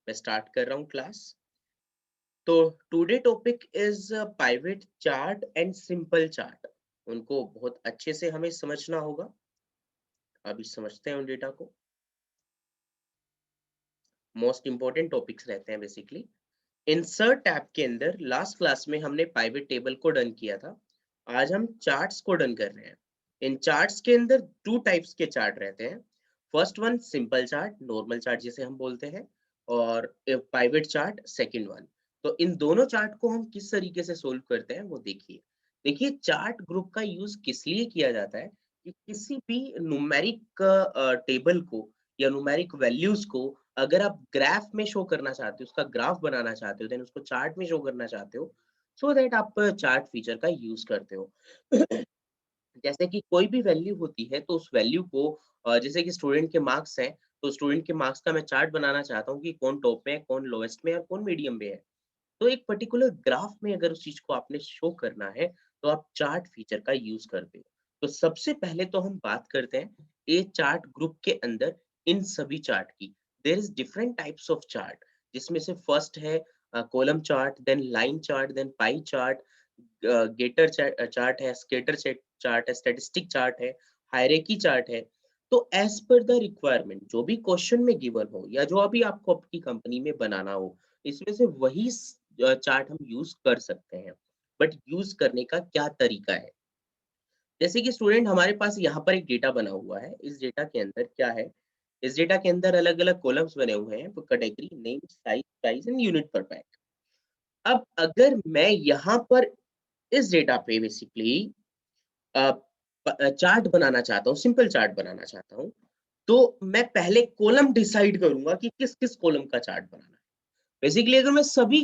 मैं स्टार्ट कर रहा हूँ क्लास। तो today topic is pivot chart and simple chart. उनको बहुत अच्छे से हमें समझना होगा। अभी समझते हैं उन डेटा को। मोस्ट इंपॉर्टेंट टॉपिक्स रहते हैं बेसिकली। इंसर्ट टैब के अंदर लास्ट क्लास में हमने पाइवेट टेबल को डन किया था। आज हम चार्ट्स को डन कर रहे हैं। इन चार्ट्स के अंदर टू टाइप्स के चार्ट रहते हैं। First one simple chart, normal chart जिसे हम बोलते हैं, और पाइवेट चार्ट सेकंड वन। तो इन दोनों चार्ट को हम किस तरीके से सोल्व करते हैं वो देखिए। देखिए, चार्ट ग्रुप का यूज किस लिए किया जाता है कि किसी भी न्यूमेरिक टेबल को या न्यूमेरिक वैल्यूज को अगर आप ग्राफ में शो करना चाहते हो, उसका ग्राफ बनाना चाहते हो, देन उसको चार्ट में शो करना चाहते हो, सो दैट आप चार्ट फीचर का यूज करते हो। जैसे कि कोई भी वैल्यू होती है तो उस वैल्यू को जैसे कि स्टूडेंट के मार्क्स हैं, तो स्टूडेंट के मार्क्स का मैं चार्ट बनाना चाहता हूँ कि कौन टॉप में है, कौन लोएस्ट में है और कौन मीडियम में है। तो एक पर्टिकुलर ग्राफ में अगर उस चीज को आपने शो करना है तो आप चार्ट फीचर का यूज करते हो। तो सबसे पहले तो हम बात करते हैं ए चार्ट ग्रुप के अंदर इन सभी चार्ट की। There is different types of chart, जिसमें से फर्स्ट है column chart, then line chart, then pie chart, गेटर चार्ट है, स्केटर चार्ट है, स्टैटिस्टिक चार्ट है, हायरार्की चार्ट है। तो एज पर द रिक्वायरमेंट जो भी क्वेश्चन में गिवन हो या जो अभी आपको आपकी कंपनी में बनाना हो, इसमें से वही चार्ट हम यूज कर सकते हैं। बट यूज करने का क्या तरीका है? जैसे कि स्टूडेंट हमारे पास यहाँ पर एक डेटा बना हुआ है। इस डेटा के अंदर क्या है? इस डेटा के अंदर अलग अलग कॉलम्स बने हुए हैं, category, name, size, price and unit पर पैक। अब अगर मैं यहाँ पर इस डेटा पे बेसिकली चार्ट बनाना चाहता हूँ, सिंपल चार्ट बनाना चाहता हूँ, तो मैं पहले कॉलम डिसाइड करूंगा कि किस किस कॉलम का चार्ट बनाना है। बेसिकली अगर मैं सभी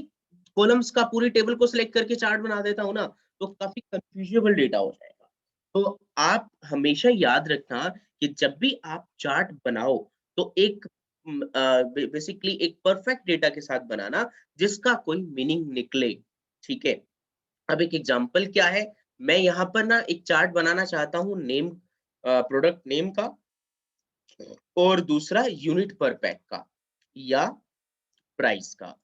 कॉलम्स का पूरी टेबल को सिलेक्ट करके चार्ट बना देता हूँ ना, तो काफी कंफ्यूजेबल डेटा हो जाएगा। तो आप हमेशा याद रखना कि जब भी आप चार्ट बनाओ तो एक बेसिकली एक परफेक्ट डेटा के साथ बनाना जिसका कोई मीनिंग निकले। ठीक है? अब एक एग्जांपल क्या है, मैं यहाँ पर ना एक चार्ट बनाना चाहता हूँ नेम, प्रोडक्ट नेम का, और दूसरा यूनिट पर पैक का या प्राइस का।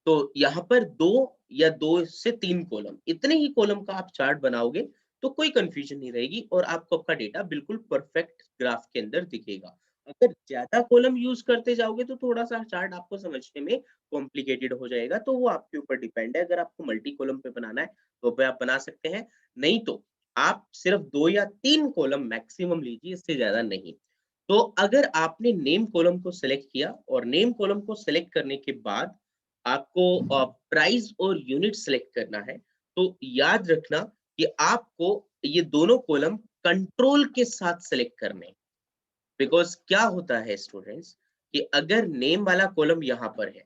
तो यहाँ पर 2 या 2 से 3 कॉलम, इतने ही कॉलम का आप चार्ट बनाओगे तो कोई कंफ्यूजन नहीं रहेगी और आपको आपका डेटा बिल्कुल परफेक्ट ग्राफ के अंदर दिखेगा। अगर ज़्यादा कॉलम यूज़ करते जाओगे तो थोड़ा-सा चार्ट आपको समझने में कॉम्प्लिकेटेड हो जाएगा, तो वो आपके ऊपर डिपेंड है। अगर आपको मल्टी कॉलम पे बनाना है, तो पे आप बना सकते हैं, नहीं तो आप सिर्फ 2 या 3 कॉलम मैक्सिमम लीजिए, इससे ज़्यादा नहीं। तो अगर आपने नेम कॉलम को सेलेक्ट किया और नेम कॉलम को सेलेक्ट करने के बाद आपको प्राइस और यूनिट सेलेक्ट करना है, तो याद रखना कि आपको ये दोनों कॉलम कंट्रोल के साथ सेलेक्ट करने हैं। बिकॉज़ क्या होता है स्टूडेंट्स कि अगर नेम वाला कॉलम यहाँ पर है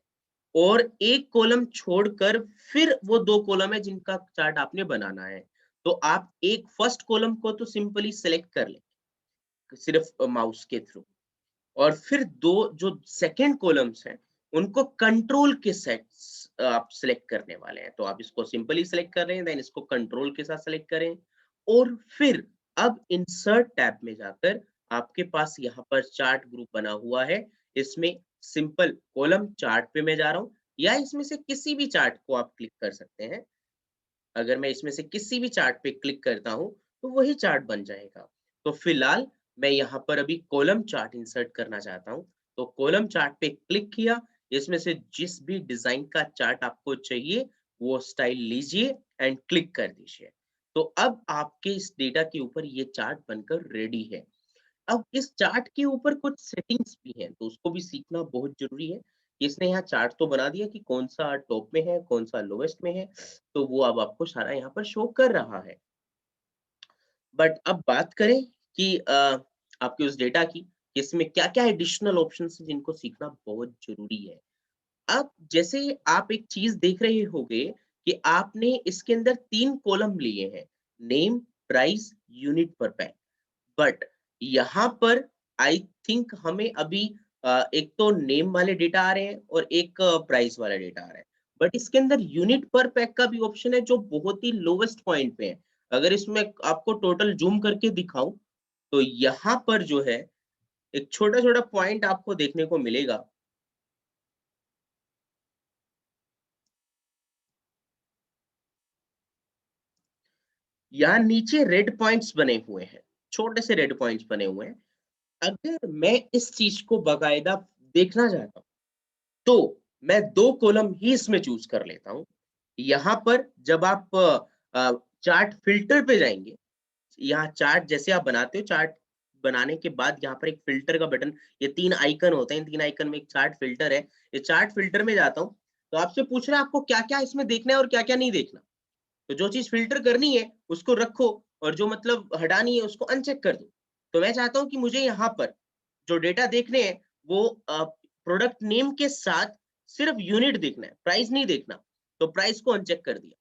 और एक कॉलम छोड़कर फिर वो 2 कॉलम है जिनका चार्ट आपने बनाना है, तो आप एक फर्स्ट कॉलम को तो सिंपली सेलेक्ट कर लें, सिर्फ माउस के थ्रू। और फिर 2 जो सेकंड कॉलम्स हैं, उनको कंट्रोल के सेट्स आप सेलेक्ट करने वाले हैं। तो आप इसको सिंपली सेलेक्ट कर रहे हैं, देन इसको कंट्रोल के साथ सेलेक्ट करें और फिर अब इंसर्ट टैब में जाकर आपके पास यहाँ पर चार्ट ग्रुप बना हुआ है। इसमें सिंपल कॉलम चार्ट पे मैं जा रहा हूँ या इसमें से किसी भी चार्ट को आप क्लिक कर सकते हैं। अगर मैं इसमें से किसी भी चार्ट पे क्लिक करता हूँ, तो वही चार्ट बन जाएगा। तो फिलहाल मैं यहाँ पर अभी कॉलम चार्ट इंसर्ट करना चाहता हूँ, तो कॉलम चार्ट पे क्लिक किया, इसमें से जिस भी डिज़ाइन का चार्ट आपको चाहिए, वो स्टाइल लीजिए एंड क्लिक कर दीजिए। तो अब आपके इस डेटा के ऊपर ये चार्ट बनकर रेडी है। अब इस चार्ट के ऊपर कुछ सेटिंग्स भी हैं, तो उसको भी सीखना बहुत ज़रूरी है। इसने यहाँ चार्ट तो बना दिया कि कौन-सा टॉप में है, कौन-सा लोएस्ट में है, तो वो अब आपको सारा यहाँ पर शो कर रहा है। बट अब बात करें कि आपके उस डेटा की, इसमें क्या-क्या एडिशनल ऑप्शंस हैं जिनको सीखना बहुत ज़रूरी है। अब जैसे आप एक चीज़ देख रहे होंगे कि आपने इसके अंदर 3 कॉलम लिए हैं, नेम, प्राइस, यूनिट पर पैक। बट यहाँ पर आई थिंक हमें अभी एक तो नेम वाले डेटा आ रहे हैं और एक प्राइस वाला डेटा आ रहा है। बट इसके अंदर यूनिट पर पैक का भी ऑप्शन है जो बहुत ही लोवेस्ट पॉइंट पे है। अगर इसमें आपको टोटल ज़ूम करके दिखाऊँ, तो यहाँ पर जो है एक छोटा-छोटा पॉइंट आपको देखने को मिलेगा। यहाँ नीचे रेड पॉइंट्स बने हुए हैं, छोटे से रेड पॉइंट्स बने हुए हैं। अगर मैं इस चीज को बाकायदा देखना चाहता हूँ, तो मैं 2 कॉलम ही इसमें चूज़ कर लेता हूँ। यहाँ पर जब आप चार्ट फ़िल्टर पे जाएँगे, यहाँ चार्ट जैसे आप बनाते हो, चार्ट बनाने के बाद यहाँ पर एक फ़िल्टर का बटन, ये 3 आइकन होते हैं, इन 3 आइकन में एक चार्ट फ़िल्टर है। ये चार्ट फ़िल्टर में जाता हूँ, तो आपसे पूछ रहा है आपको क्या-क्या इसमें देखना है और क्या-क्या नहीं देखना। तो जो चीज़ फ़िल्टर करनी है, उसको रखो और जो मतलब हटानी है, उसको अनचेक कर दो। तो मैं चाहता हूँ कि मुझे यहाँ पर जो डेटा देखने हैं, वो प्रोडक्ट नेम के साथ सिर्फ़ यूनिट देखना है, प्राइस नहीं देखना। तो प्राइस को अनचेक कर दिया।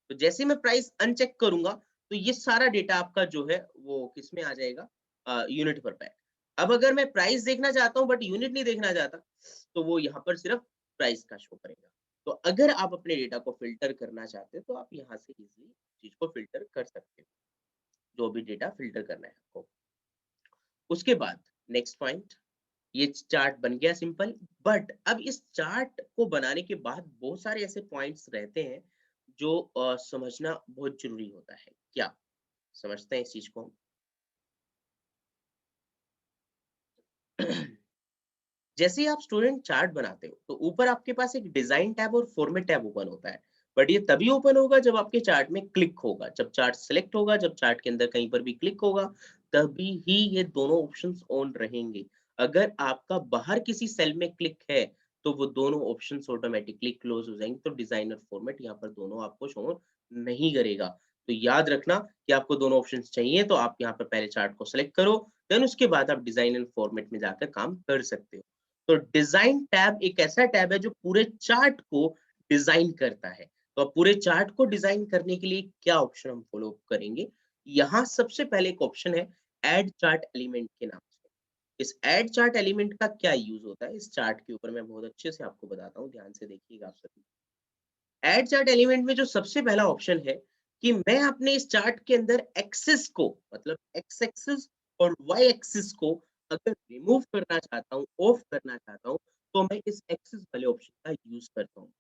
तो जैसे ही मैं प्राइस अनचेक करूँगा, तो ये सारा डेटा आपका जो है, वो किसमें आ जाएगा? यूनिट पर पैक। अब अगर मैं प्राइस देखना चाहता हूँ बट यूनिट नहीं देखना चाहता, तो वो यहाँ पर सिर्फ़ प्राइस का शो करेगा। तो अगर आप अपने डेटा को फ़िल्टर करना चाहते हो, तो आप यहाँ से ईज़िली चीज़ को फ़िल्टर कर सकते हो, जो भी डेटा फ़िल्टर करना है आपको। उसके बाद नेक्स्ट पॉइंट, ये चार्ट बन गया सिंपल, बट अब इस चार्ट को बनाने के बाद बहुत सारे ऐसे पॉइंट्स रहते हैं जो समझना बहुत ज़रूरी होता है। क्या? समझते हैं इस चीज़ को हम। जैसे ही आप स्टूडेंट चार्ट बनाते हो, तो ऊपर आपके पास एक डिज़ाइन टैब और फॉर्मेट टैब ओपन होता है। बट ये तभी ओपन होगा जब आपके चार्ट में क्लिक होगा, जब चार्ट सेलेक्ट होगा, जब चार्ट के अंदर कहीं पर भी क्लिक होगा, तभी ही ये दोनों ऑप्शंस ऑन रहेंगे। अगर आपका बाहर किसी सेल में क्लिक है, तो वो दोनों ऑप्शंस ऑटोमैटिकली क्लोज़ हो जाएँगे, तो डिज़ाइन और फॉर्मेट यहाँ पर दोनों आपको शो नहीं करेगा। तो याद रखना कि आपको दोनों ऑप्शंस चाहिए, तो आप यहाँ पर पहले चार्ट को सेलेक्ट करो, देन उसके बाद आप डिज़ाइन एंड फॉर्मेट में जाकर काम कर सकते हो। तो डिज़ाइन टैब एक ऐसा टैब है जो पूरे चार्ट को डिज़ाइन करता है। तो अब पूरे चार्ट को डिज़ाइन करने के लिए क्या ऑप्शन हम फ़ॉलो करेंगे? यहाँ सबसे पहले एक ऑप्शन है ऐड चार्ट एलिमेंट के नाम से। इस ऐड चार्ट एलिमेंट का क्या यूज़ होता है? इस चार्ट के ऊपर मैं बहुत अच्छे से आपको बताता हूँ, ध्यान से देखिएगा आप सभी। ऐड चार्ट एलिमेंट में जो सबसे पहला ऑप्शन है कि मैं अपने इस चार्ट के अंदर एक्सिस को, मतलब एक्स एक्सिस और वाई एक्सिस को अगर रिमूव करना चाहता हूँ, ऑफ करना चाहता हूँ, तो मैं इस एक्सिस वाले ऑप्शन का यूज़ करता हूँ।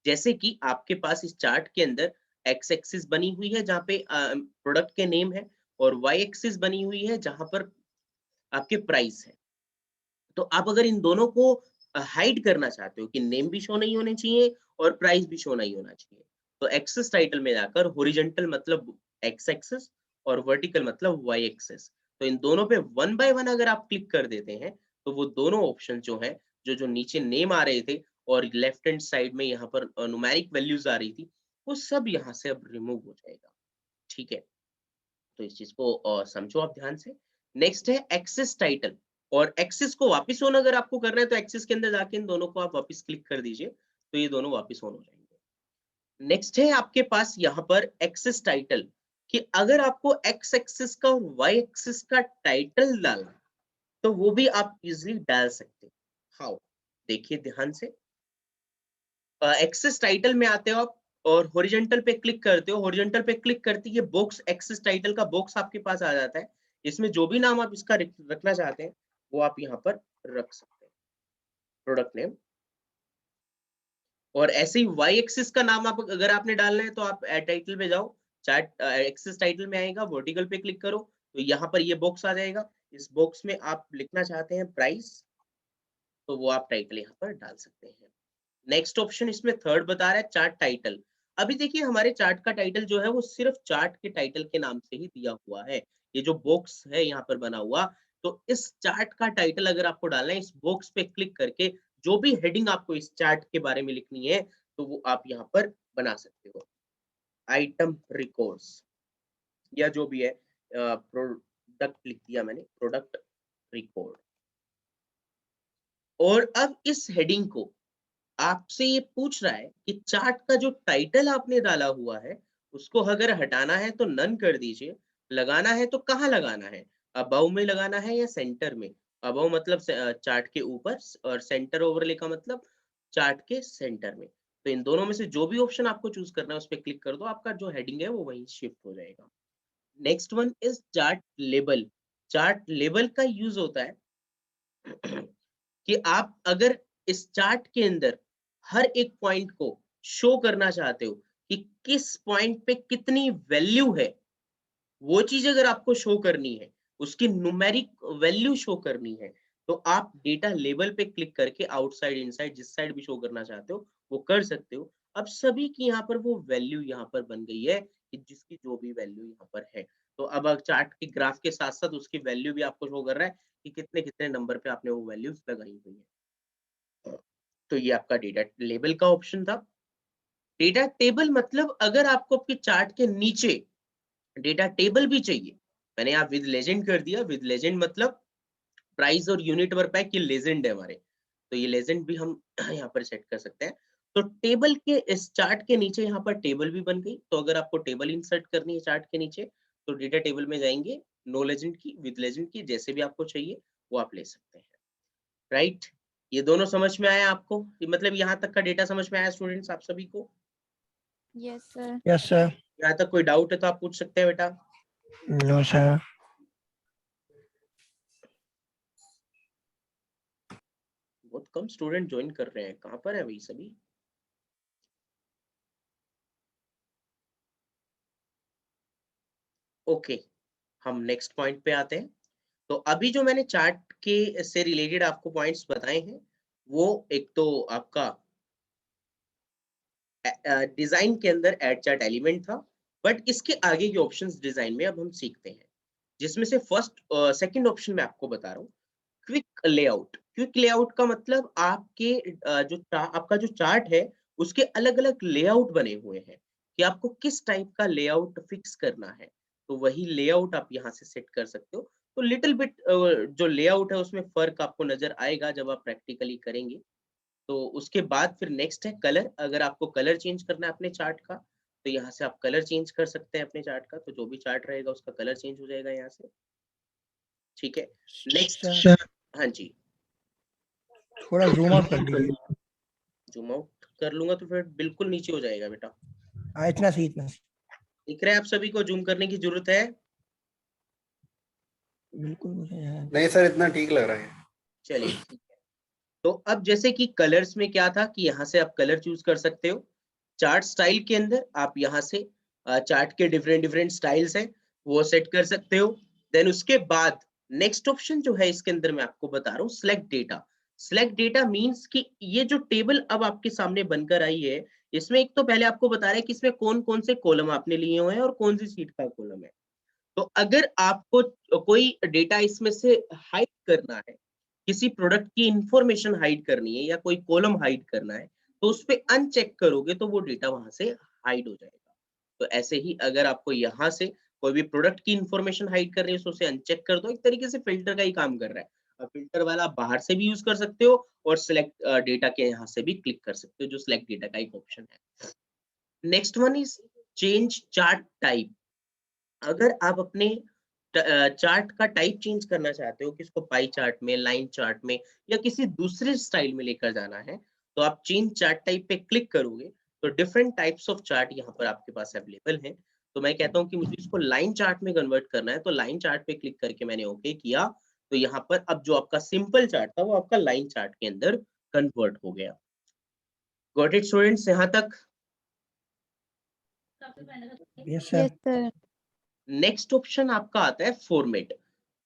जैसे कि आपके पास इस चार्ट के अंदर एक्स एक्सिस बनी हुई है जहाँ पे प्रोडक्ट के नेम है और वाई एक्सिस बनी हुई है जहाँ पर आपके प्राइस है। तो आप अगर इन दोनों को हाइड करना चाहते हो कि नेम भी शो नहीं होने चाहिए और प्राइस भी शो नहीं होना चाहिए, तो एक्सेस टाइटल में जाकर हॉरिजॉन्टल मतलब एक्स एक्सिस और वर्टिकल मतलब वाई एक्सिस, तो इन दोनों पे वन बाय वन अगर आप क्लिक कर देते हैं, तो वो दोनों ऑप्शन जो हैं, जो नीचे नेम आ रहे थे और लेफ्ट हैंड साइड में यहाँ पर न्यूमेरिक वैल्यूज़ आ रही थी, वो सब यहाँ से अब रिमूव हो जाएगा। ठीक है? तो इस चीज़ को समझो आप ध्यान से। नेक्स्ट है एक्सेस टाइटल, और एक्सेस को वापस ऑन अगर आपको करना है तो एक्सेस के अंदर जाके इन दोनों को आप वापस क्लिक कर दीजिए, तो ये दोनों वापस ऑन हो जाएँगे। नेक्स्ट है आपके पास यहाँ पर एक्सेस टाइटल, कि अगर आपको एक्स एक्सिस का और वाई एक्सिस का टाइटल डालना है, तो वो भी आप इज़िली डाल सकते हैं। हाउ? देखिए ध्यान से। एक्सेस टाइटल में आते हो आप और हॉरिजॉन्टल पे क्लिक करते हो, हॉरिजॉन्टल पे क्लिक करते ही ये बॉक्स एक्सेस टाइटल का बॉक्स आपके पास आ जाता है। इसमें जो भी नाम आप इसका रखना चाहते हैं, वो आप यहाँ पर रख सकते हैं, प्रोडक्ट नेम। और ऐसे ही वाई एक्सिस का नाम आप अगर आपने डालना है तो आप टाइटल पे जाओ, चार्ट एक्सेस टाइटल में आएगा, वर्टिकल पे क्लिक करो, तो यहाँ पर ये बॉक्स आ जाएगा। इस बॉक्स में आप लिखना चाहते हैं प्राइस, तो वो आप टाइटल यहाँ पर डाल सकते हैं। नेक्स्ट ऑप्शन इसमें थर्ड बता रहा है चार्ट टाइटल। अभी देखिए हमारे चार्ट का टाइटल जो है वो सिर्फ चार्ट के टाइटल के नाम से ही दिया हुआ है। ये जो बॉक्स है यहाँ पर बना हुआ, तो इस चार्ट का टाइटल अगर आपको डालना है, इस बॉक्स पे क्लिक करके जो भी हेडिंग आपको इस चार्ट के बारे में लिखनी है, तो वो आप यहाँ पर बना सकते हो। आइटम रिकॉर्ड्स या जो भी है, प्रोडक्ट लिख दिया मैंने, प्रोडक्ट रिकॉर्ड। और अब इस हेडिंग को आपसे ये पूछ रहा है कि चार्ट का जो टाइटल आपने डाला हुआ है, उसको अगर हटाना है तो नन कर दीजिए, लगाना है तो कहाँ लगाना है? अबव में लगाना है या सेंटर में? अबव मतलब चार्ट के ऊपर, और सेंटर ओवरले का मतलब चार्ट के सेंटर में। तो इन दोनों में से जो भी ऑप्शन आपको चूज़ करना है, उस पे क्लिक कर दो, आपका जो हेडिंग है वो वहीं शिफ्ट हो जाएगा। Next one is chart label. Chart label का यूज़ होता है कि आप अगर इस चार्ट के अंदर हर एक पॉइंट को शो करना चाहते हो कि किस पॉइंट पे कितनी वैल्यू है, वो चीज अगर आपको शो करनी है, उसकी न्यूमेरिक वैल्यू शो करनी है, तो आप डेटा लेबल पे क्लिक करके आउटसाइड इनसाइड जिस साइड भी शो करना चाहते हो वो कर सकते हो। अब सभी की यहाँ पर वो वैल्यू यहाँ पर बन गई है कि जिसकी जो भी वैल्यू यहाँ पर है। तो अब चार्ट के ग्राफ के साथ साथ उसकी वैल्यू भी आपको शो कर रहा है कि कितने कितने नंबर पे आपने वो वैल्यूज लगाई हुई है। तो ये आपका डेटा लेबल का ऑप्शन था। डेटा टेबल मतलब अगर आपको आपके चार्ट के नीचे डेटा टेबल भी चाहिए, मैंने यहाँ विद लेजेंड कर दिया। विद लेजेंड मतलब प्राइस और यूनिट पर पैक ये लेजेंड है हमारे, तो ये लेजेंड भी हम यहाँ पर सेट कर सकते हैं। तो टेबल के इस चार्ट के नीचे यहाँ पर टेबल भी बन गई। तो अगर आपको टेबल इंसर्ट करनी है चार्ट के नीचे, तो डेटा टेबल में जाएंगे, नो लेजेंड की, विद लेजेंड की, जैसे भी आपको चाहिए वो आप ले सकते हैं। राइट, ये दोनों समझ में आया आपको? मतलब यहाँ तक का डेटा समझ में आया स्टूडेंट्स आप सभी को? Yes sir. Yes sir. यहाँ तक कोई डाउट है तो आप पूछ सकते हैं बेटा। No sir. बहुत कम स्टूडेंट ज्वाइन कर रहे हैं, कहाँ पर है भाई सभी? ओके, हम नेक्स्ट पॉइंट पे आते हैं। तो अभी जो मैंने चार्ट के से रिलेटेड आपको पॉइंट्स बताए हैं, वो एक तो आपका डिजाइन के अंदर एड चार्ट एलिमेंट था, बट इसके आगे के ऑप्शंस डिजाइन में अब हम सीखते हैं, जिसमें से फर्स्ट सेकंड ऑप्शन मैं आपको बता रहा हूँ, क्विक लेआउट। क्विक लेआउट का मतलब आपके आपका जो चार्ट है उसके अलग अलग लेआउट बने हुए हैं कि आपको किस टाइप का लेआउट फिक्स करना है, तो वही लेआउट आप यहाँ से सेट कर सकते हो। तो लिटिल बिट जो लेआउट है उसमें फर्क आपको नजर आएगा जब आप प्रैक्टिकली करेंगे। तो उसके बाद फिर नेक्स्ट है कलर। अगर आपको कलर चेंज करना है अपने चार्ट का, तो यहाँ से आप कलर चेंज कर सकते हैं अपने चार्ट का, तो जो भी चार्ट रहेगा उसका कलर चेंज हो जाएगा यहाँ से। ठीक है, नेक्स्ट। सर हाँ जी, थोड़ा जूम आउट कर लीजिए। जूम आउट कर लूंगा तो फिर बिल्कुल नीचे हो जाएगा बेटा। हाँ इतना सही, इतना सही। दिख रहा है आप सभी को जूम करने की जरूरत है? बिल्कुल मुझे नहीं सर, इतना ठीक लग रहा है। चलिए ठीक है। तो अब जैसे कि कलर्स में क्या था कि यहाँ से आप कलर चूज कर सकते हो। चार्ट स्टाइल के अंदर आप यहाँ से चार्ट के डिफरेंट डिफरेंट स्टाइल्स हैं वो सेट कर सकते हो। देन उसके बाद नेक्स्ट ऑप्शन जो है इसके अंदर मैं आपको बता रहा हूँ, select data. Select data means कि ये जो टेबल अब आपके सामने बनकर आई है, इसमें एक तो पहले आपको बता रहा है कि इसमें कौन कौन से कॉलम आपने लिए हुए हैं और कौन सी सीट का कॉलम है। तो अगर आपको कोई डेटा इसमें से हाइड करना है, किसी प्रोडक्ट की इंफॉर्मेशन हाइड करनी है या कोई कॉलम हाइड करना है, तो उस पे अनचेक करोगे तो वो डेटा वहां से हाइड हो जाएगा। तो ऐसे ही अगर आपको यहाँ से कोई भी प्रोडक्ट की इंफॉर्मेशन हाइड कर रही है, तो उसे अनचेक कर दो। एक तरीके से फिल्टर का ही काम कर रहा है। अब फिल्टर वाला आप बाहर से भी यूज कर सकते हो और सिलेक्ट डेटा के यहाँ से भी क्लिक कर सकते हो, जो सिलेक्ट डेटा का एक ऑप्शन है। Next one is change chart type. अगर आप अपने चार्ट का टाइप चेंज करना चाहते हो, किसको पाई चार्ट में, लाइन चार्ट में या किसी दूसरे स्टाइल में लेकर जाना है, तो आप चेंज चार्ट टाइप पे क्लिक करोगे तो डिफरेंट टाइप्स ऑफ चार्ट यहाँ पर आपके पास अवेलेबल है। तो मैं कहता हूँ कि मुझे इसको लाइन चार्ट में कन्वर्ट करना है, तो लाइन चार्ट पे क्लिक करके मैंने ओके किया। तो यहाँ पर अब जो आपका सिंपल चार्ट था वो आपका लाइन चार्ट के अंदर कन्वर्ट हो गया। गॉट इट स्टूडेंट्स यहाँ तक? Yes yes sir. Sir. Next option आपका आता है फॉर्मेट।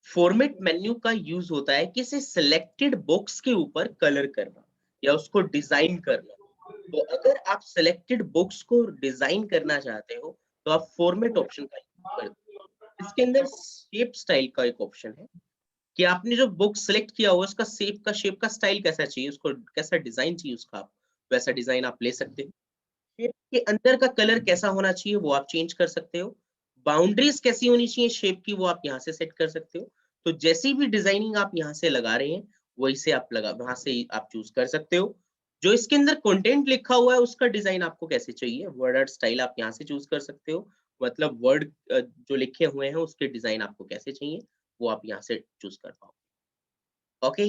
फॉर्मेट मेन्यू का यूज होता है किसी सिलेक्टेड बॉक्स के ऊपर कलर करना या उसको डिजाइन करना। तो अगर आप सिलेक्टेड बॉक्स को डिजाइन करना चाहते हो तो आप फॉर्मेट ऑप्शन का यूज करते हो। इसके अंदर शेप स्टाइल का एक ऑप्शन है कि आपने जो बॉक्स सिलेक्ट किया हुआ उसका शेप का स्टाइल कैसा चाहिए, उसको कैसा डिजाइन चाहिए उसका, आप वैसा डिजाइन आप ले सकते हो। शेप के अंदर का कलर कैसा होना चाहिए वो आप चेंज कर सकते हो। बाउंड्रीज कैसी होनी चाहिए शेप की वो आप यहाँ से सेट कर सकते हो। तो जैसी भी डिजाइनिंग आप यहाँ से लगा रहे हैं वही से आप लगा वहां से आप चूज कर सकते हो। जो इसके अंदर कंटेंट लिखा हुआ है उसका डिजाइन आपको कैसे चाहिए, वर्ड आर्ट स्टाइल आप यहाँ से चूज कर सकते हो। मतलब वर्ड जो लिखे हुए हैं उसके डिजाइन आपको कैसे चाहिए वो आप यहाँ से चूज कर पाओ। ओके,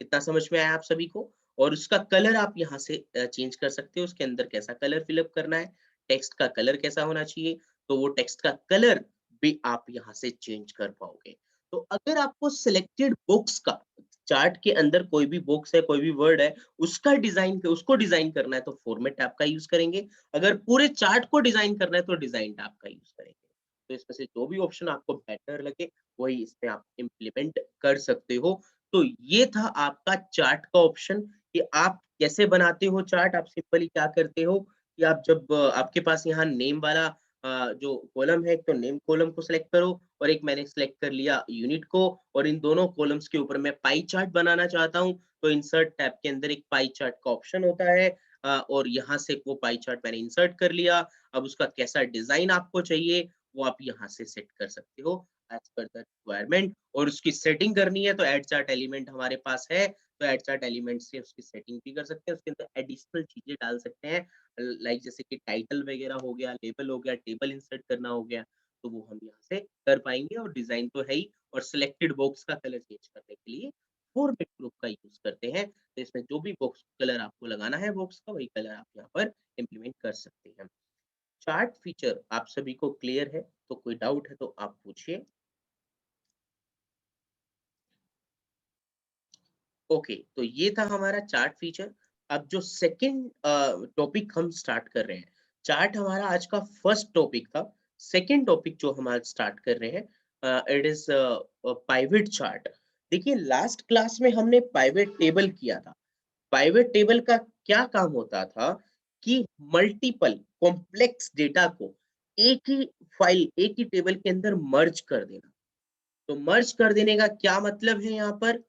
इतना समझ में आया आप सभी को? और उसका कलर आप यहाँ से चेंज कर सकते हो, उसके अंदर कैसा कलर फिलअप करना है, टेक्स्ट का कलर कैसा होना चाहिए, तो वो टेक्स्ट का कलर भी आप यहाँ से चेंज कर पाओगे। तो अगर आपको सिलेक्टेड बुक्स का, चार्ट के अंदर कोई भी बुक्स है, कोई भी वर्ड है, उसको डिजाइन करना है तो फॉर्मेट टैब का यूज करेंगे। अगर पूरे चार्ट को डिजाइन करना है तो डिजाइन टैब का यूज करेंगे। तो इसमें से जो भी ऑप्शन आपको बेटर लगे वही इसमें आप इम्प्लीमेंट कर सकते हो। तो ये था आपका चार्ट का ऑप्शन कि आप कैसे बनाते हो चार्ट। आप सिंपली क्या करते हो कि आप जब आपके पास यहाँ नेम वाला जो कॉलम है, एक तो नेम कॉलम को सिलेक्ट करो और एक मैंने सिलेक्ट कर लिया यूनिट को, और इन दोनों कॉलम्स के ऊपर मैं पाई चार्ट बनाना चाहता हूँ। तो इंसर्ट टैब के अंदर एक पाई चार्ट का ऑप्शन होता है और यहाँ से वो पाई चार्ट मैंने इंसर्ट कर लिया। अब उसका कैसा डिजाइन आपको चाहिए वो आप यहाँ से सेट कर सकते हो एज पर द रिक्वायरमेंट। और उसकी सेटिंग करनी है तो ऐड चार्ट एलिमेंट हमारे पास है, तो ऐड चार्ट एलिमेंट से उसकी सेटिंग भी कर सकते हैं। उसके अंदर एडिशनल चीजें डाल सकते हैं, लाइक जैसे कि टाइटल वगैरह हो गया, लेबल हो गया, टेबल इंसर्ट करना हो गया, तो वो हम यहाँ से कर पाएंगे। और डिजाइन तो है ही, और सिलेक्टेड बॉक्स का कलर चेंज करने के लिए फॉर्मेट ग्रुप का यूज करते हैं। तो इसमें जो भी बॉक्स कलर आपको लगाना है बॉक्स का, वही कलर आप यहाँ पर इम्प्लीमेंट कर सकते हैं। चार्ट फीचर आप सभी को क्लियर है? तो कोई डाउट है तो आप पूछिए। ओके, तो ये था हमारा चार्ट फीचर। अब जो सेकंड टॉपिक हम स्टार्ट कर रहे हैं, चार्ट हमारा आज का फर्स्ट टॉपिक था। सेकंड टॉपिक जो हम आज स्टार्ट कर रहे हैं इट इज पाइवट चार्ट। देखिए लास्ट क्लास में हमने पाइवट टेबल किया था। पाइवट टेबल का क्या काम होता था कि मल्टीपल कॉम्प्लेक्स डेटा को एक ही फाइल, एक ही टेबल के अंदर मर्ज कर देना। तो मर्ज कर देने का क्या मतलब है यहाँ पर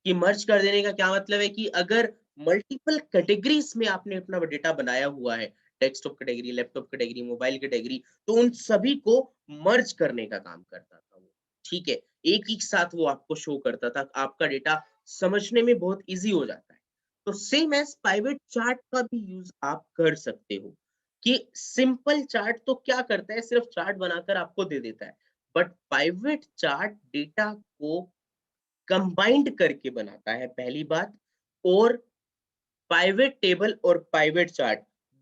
कि मर्ज कर देने का क्या मतलब है कि अगर मल्टीपल कैटेगरीज में आपने अपना डेटा बनाया हुआ है, desktop category, laptop category, mobile category, तो उन सभी को मर्ज करने का काम करता था वो। ठीक है, एक ही साथ वो आपको शो करता था, आपका डेटा समझने में बहुत इजी हो जाता है। तो सेम एज पाइवट चार्ट का भी यूज आप कर सकते हो कि सिंपल चार्ट तो क्या करता है, सिर्फ चार्ट बनाकर आपको दे देता है, बट पाइवट चार्ट डेटा को कंबाइंड करके बनाता है पहली बात। और पाइवट टेबल और पाइवट चार्ट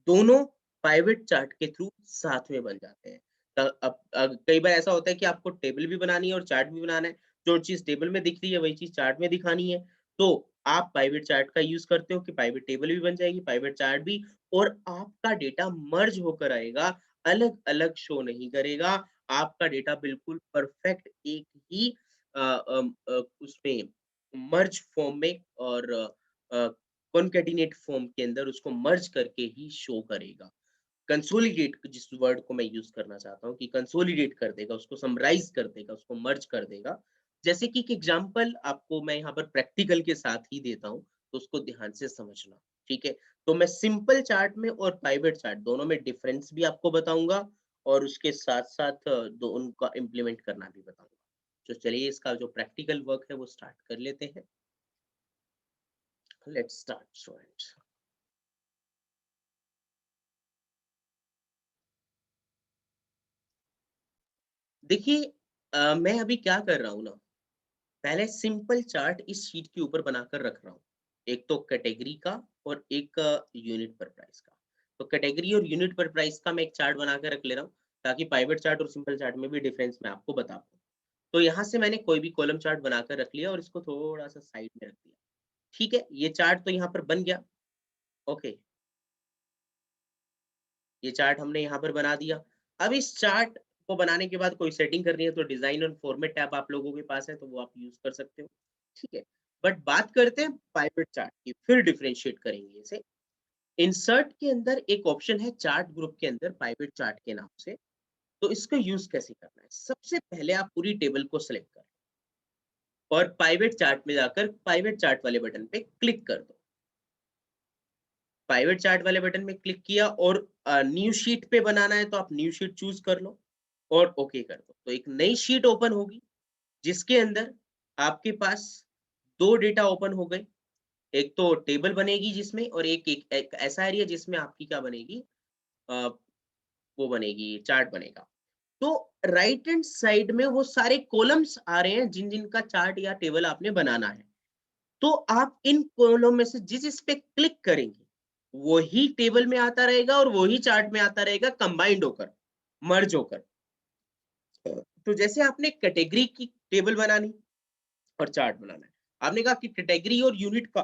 दोनों पाइवट चार्ट के थ्रू साथ में बन जाते हैं। अब कई बार ऐसा होता है कि आपको टेबल भी बनानी है और चार्ट भी बनाना है, जो चीज टेबल में दिख रही है वही चीज चार्ट में दिखानी है, तो आप पाइवट चार्ट का यूज करते हो कि पाइवट टेबल भी बन जाएगी, पाइवट चार्ट भी, और आपका डेटा मर्ज होकर आएगा, अलग अलग शो नहीं करेगा। आपका डेटा बिल्कुल परफेक्ट एक ही उसमें मर्ज फॉर्म में और कॉन्केटिनेट फॉर्म के अंदर उसको मर्ज करके ही शो करेगा। कंसोलिडेट जिस वर्ड को मैं यूज करना चाहता हूँ कि कंसोलिडेट कर देगा, उसको समराइज कर देगा, उसको मर्ज कर देगा। जैसे कि एक एग्जांपल आपको मैं यहाँ पर प्रैक्टिकल के साथ ही देता हूँ, तो उसको ध्यान से समझना। ठीक है, तो मैं सिंपल चार्ट में और पाइवट चार्ट दोनों में डिफरेंस भी आपको बताऊंगा और उसके साथ साथ दो उनका इम्प्लीमेंट करना भी बताऊंगा। तो चलिए इसका जो प्रैक्टिकल वर्क है वो स्टार्ट कर लेते हैं। Let's start students. देखिए मैं अभी क्या कर रहा हूँ ना, पहले सिंपल चार्ट इस शीट के ऊपर बनाकर रख रहा हूँ, एक तो कैटेगरी का और एक यूनिट पर प्राइस का। तो कैटेगरी और यूनिट पर प्राइस का मैं एक चार्ट बनाकर रख ले रहा हूँ, ताकि पाइवट चार्ट और सिंपल चार्ट में भी डिफरेंस मैं आपको बता पाऊँ। तो यहाँ से मैंने कोई भी कॉलम चार्ट बनाकर रख लिया और इसको थोड़ा सा साइड में रख दिया। ठीक है, ये चार्ट तो यहाँ पर बन गया। ओके, ये चार्ट हमने यहाँ पर बना दिया। अब इस चार्ट को बनाने के बाद कोई सेटिंग करनी है तो डिजाइन और फॉर्मेट टैब आप लोगों के पास है, तो वो आप यूज कर सकते हो। ठीक है, बट बात करते हैं पाइवट चार्ट की, फिर डिफरेंशिएट करेंगे इसे। इंसर्ट के अंदर एक ऑप्शन है चार्ट ग्रुप के अंदर पाइवट चार्ट के नाम से। तो इसका यूज कैसे करना है, सबसे पहले आप पूरी टेबल को सिलेक्ट कर और पाइवट चार्ट में जाकर पाइवट चार्ट वाले बटन पे क्लिक कर दो। प्राइवेट चार्ट वाले बटन में क्लिक किया और न्यू शीट पे बनाना है तो आप न्यू शीट चूज कर लो और ओके कर दो। तो एक नई शीट ओपन होगी जिसके अंदर आपके पास दो डेटा ओपन हो गए। एक तो टेबल बनेगी जिसमें, और एक ऐसा एरिया जिसमें आपकी क्या बनेगी, अ, वो बनेगी, चार्ट बनेगा। तो राइट हैंड साइड में वो सारे कॉलम्स आ रहे हैं जिन जिन का चार्ट या टेबल आपने बनाना है। तो आप इन कॉलम में से जिस पे क्लिक करेंगे वही टेबल में आता रहेगा और वही चार्ट में आता रहेगा, कंबाइंड होकर, मर्ज होकर। तो जैसे आपने कैटेगरी की टेबल बनानी और चार्ट बनाना है, आपने कहा कि कैटेगरी और यूनिट का